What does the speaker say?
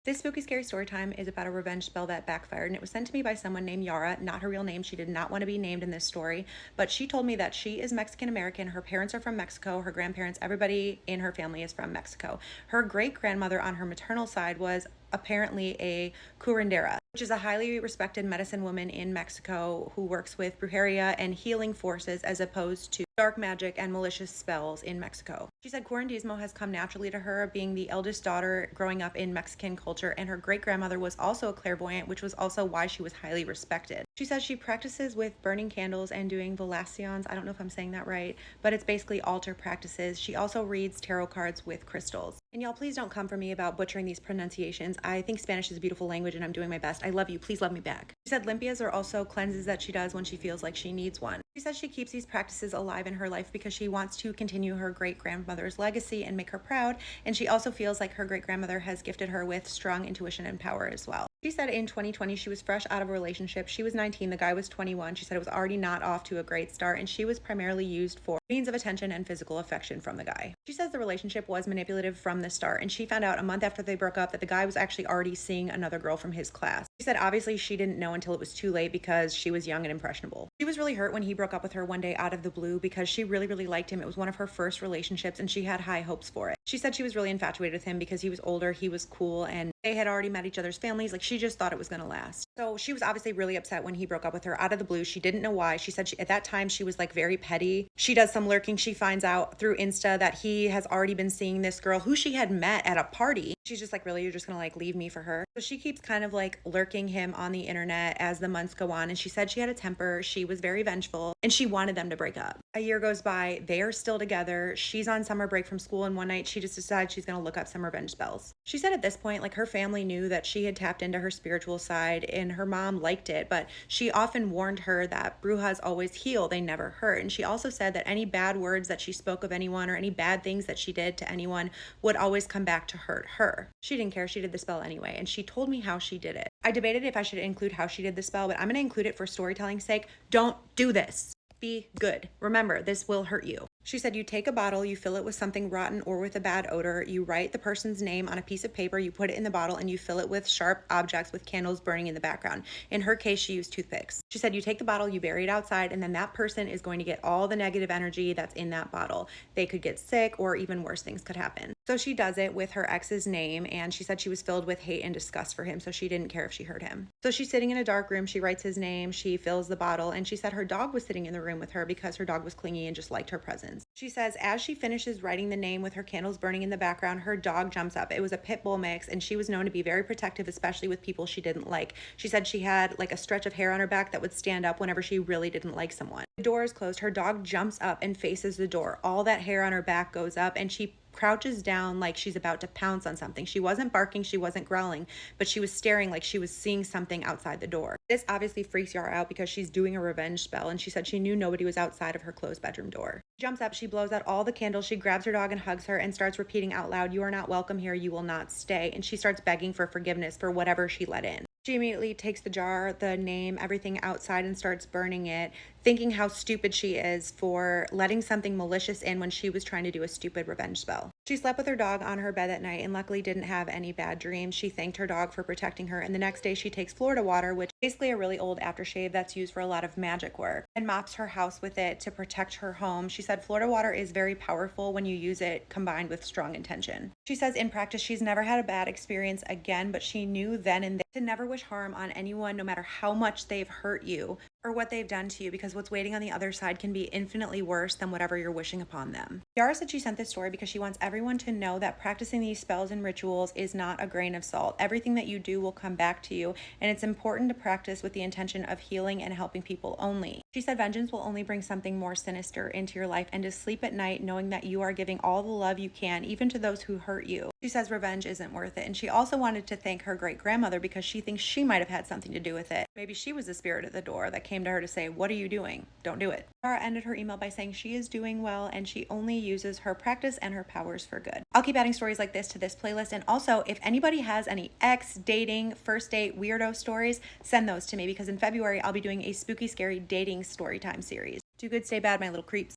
This spooky scary story time is about a revenge spell that backfired, and it was sent to me by someone named Yara, not her real name. She did not want to be named in this story, but she told me that she is Mexican American. Her parents are from Mexico. Her grandparents, everybody in her family is from Mexico. Her great grandmother on her maternal side was apparently a curandera, which is a highly respected medicine woman in Mexico who works with brujeria and healing forces as opposed to dark magic and malicious spells in Mexico. She said curandismo has come naturally to her, being the eldest daughter growing up in Mexican culture, and her great-grandmother was also a clairvoyant, which was also why she was highly respected. She says she practices with burning candles and doing velaciones. I don't know if I'm saying that right, but it's basically altar practices. She also reads tarot cards with crystals. And y'all, please don't come for me about butchering these pronunciations. I think Spanish is a beautiful language and I'm doing my best. I love you. Please love me back. She said limpias are also cleanses that she does when she feels like she needs one. She says she keeps these practices alive in her life because she wants to continue her great-grandmother's legacy and make her proud. And she also feels like her great-grandmother has gifted her with strong intuition and power as well. She said in 2020, she was fresh out of a relationship. She was 19, the guy was 21. She said it was already not off to a great start, and she was primarily used for means of attention and physical affection from the guy. She says the relationship was manipulative from the start, and she found out a month after they broke up that the guy was actually already seeing another girl from his class. She said obviously she didn't know until it was too late because she was young and impressionable. She was really hurt when he broke up with her one day out of the blue because she really liked him. It was one of her first relationships and she had high hopes for it. She said she was really infatuated with him because he was older, he was cool, and they had already met each other's families. Like, she just thought it was going to last. So she was obviously really upset when he broke up with her out of the blue. She didn't know why. She said at that time she was like very petty. She does some lurking. She finds out through Insta that he has already been seeing this girl who she had met at a party. She's just like, really, you're just gonna like leave me for her? So she keeps kind of like lurking him on the internet as the months go on. And she said she had a temper. She was very vengeful and she wanted them to break up. A year goes by. They are still together. She's on summer break from school, and one night she just decides she's gonna look up some revenge spells. She said at this point, like, her family knew that she had tapped into her spiritual side and her mom liked it, but she often warned her that brujas always heal, they never hurt. And she also said that any bad words that she spoke of anyone or any bad things that she did to anyone would always come back to hurt her. She didn't care. She did the spell anyway, and she told me how she did it. I debated if I should include how she did the spell, but I'm going to include it for storytelling's sake. Don't do this. Be good. Remember, this will hurt you. She said you take a bottle, you fill it with something rotten or with a bad odor, you write the person's name on a piece of paper, you put it in the bottle, and you fill it with sharp objects with candles burning in the background. In her case, she used toothpicks. She said you take the bottle, you bury it outside, and then that person is going to get all the negative energy that's in that bottle. They could get sick, or even worse things could happen. So she does it with her ex's name, and she said she was filled with hate and disgust for him, so she didn't care if she hurt him. So she's sitting in a dark room, she writes his name, she fills the bottle, and she said her dog was sitting in the room with her because her dog was clingy and just liked her presence. She says as she finishes writing the name with her candles burning in the background, her dog jumps up. It was a pit bull mix, and she was known to be very protective, especially with people she didn't like. She said she had like a stretch of hair on her back that would stand up whenever she really didn't like someone. The door is closed. Her dog jumps up and faces the door. All that hair on her back goes up, and she crouches down like she's about to pounce on something. She wasn't barking, she wasn't growling, but she was staring like she was seeing something outside the door. This obviously freaks Yara out because she's doing a revenge spell, and she said she knew nobody was outside of her closed bedroom door. She jumps up, she blows out all the candles, she grabs her dog and hugs her and starts repeating out loud, "You are not welcome here, you will not stay." And she starts begging for forgiveness for whatever she let in. She immediately takes the jar, the name, everything outside and starts burning it, thinking how stupid she is for letting something malicious in when she was trying to do a stupid revenge spell. She slept with her dog on her bed that night and luckily didn't have any bad dreams. She thanked her dog for protecting her, and the next day she takes Florida water, which is basically a really old aftershave that's used for a lot of magic work, and mops her house with it to protect her home. She said Florida water is very powerful when you use it combined with strong intention. She says in practice she's never had a bad experience again, but she knew then and there to never wish harm on anyone, no matter how much they've hurt you or what they've done to you, because what's waiting on the other side can be infinitely worse than whatever you're wishing upon them. Yara said she sent this story because she wants everyone to know that practicing these spells and rituals is not a grain of salt. Everything that you do will come back to you, and it's important to practice with the intention of healing and helping people only. She said vengeance will only bring something more sinister into your life, and to sleep at night knowing that you are giving all the love you can, even to those who hurt you. She says revenge isn't worth it, and she also wanted to thank her great-grandmother because she thinks she might have had something to do with it. Maybe she was the spirit at the door that came to her to say, "What are you doing? Don't do it." Yara ended her email by saying she is doing well and she only uses her practice and her powers for good. I'll keep adding stories like this to this playlist, and also if anybody has any ex, dating, first date, weirdo stories, send those to me because in February I'll be doing a spooky, scary dating story time series. Do good, stay bad, my little creeps.